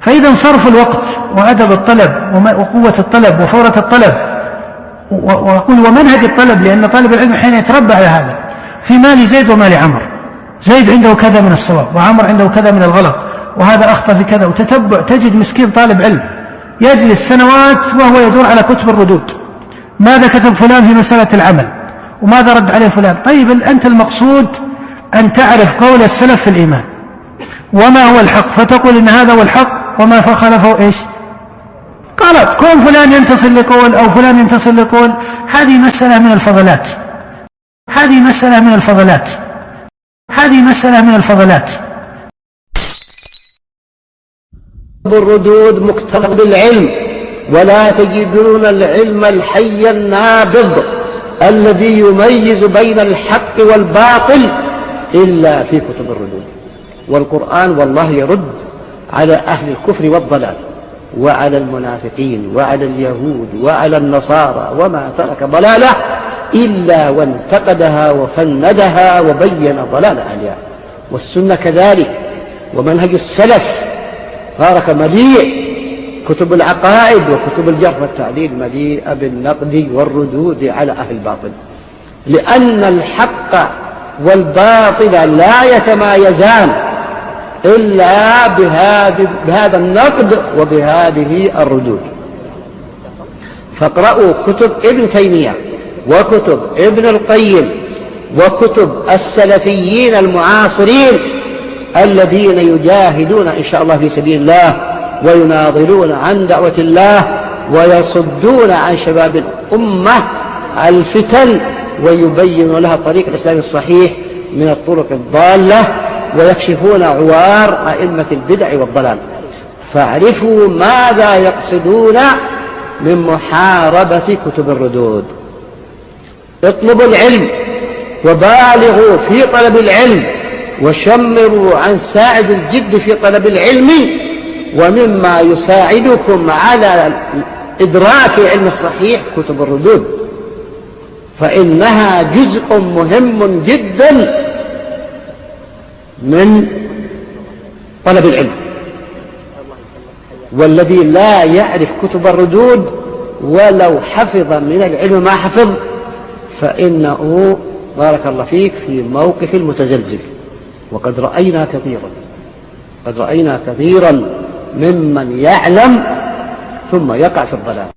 فإذا صرف الوقت وأدب الطلب وقوة الطلب وفورة الطلب وأقول ومنهج الطلب، لأن طالب العلم حين يتربى على هذا في مال زيد ومال عمر، زيد عنده كذا من الصواب وعمر عنده كذا من الغلط وهذا أخطأ في كذا، وتتبع تجد مسكين طالب علم يجلس سنوات وهو يدور على كتب الردود، ماذا كتب فلان في مسألة العمل وماذا رد عليه فلان. طيب أنت المقصود أن تعرف قول السلف في الإيمان وما هو الحق، فتقول إن هذا هو الحق وما فخلفه إيش غلط. كون فلان ينتصر لقول أو فلان ينتصر لقول، هذه مسألة من الفضلات، هذه مسألة من الفضلات، هذه مسألة من الفضلات. الردود مقتضى بالعلم، ولا تجدون العلم الحي النابض الذي يميز بين الحق والباطل إلا في كتب الردود. والقرآن والله يرد على أهل الكفر والضلال وعلى المنافقين وعلى اليهود وعلى النصارى، وما ترك ضلالة إلا وانتقدها وفندها وبين ضلال أهلها. والسنة كذلك، ومنهج السلف بارك مليء، كتب العقائد وكتب الجرح والتعديل مليئة بالنقد والردود على أهل الباطل، لأن الحق والباطل لا يتمايزان إلا بهذا النقد وبهذه الردود. فاقرأوا كتب ابن تيمية وكتب ابن القيم وكتب السلفيين المعاصرين الذين يجاهدون إن شاء الله في سبيل الله ويناضلون عن دعوة الله ويصدون عن شباب الأمة الفتن ويبين لها طريق الإسلام الصحيح من الطرق الضالة ويكشفون عوار أئمة البدع والضلال. فاعرفوا ماذا يقصدون من محاربة كتب الردود. اطلبوا العلم وبالغوا في طلب العلم وشمروا عن ساعد الجد في طلب العلم، ومما يساعدكم على إدراك علم الصحيح كتب الردود، فإنها جزء مهم جدا من طلب العلم. والذي لا يعرف كتب الردود ولو حفظ من العلم ما حفظ فإنه بارك الله فيك في موقف المتزلزل. وقد رأينا كثيرا ممن يعلم ثم يقع في الضلال.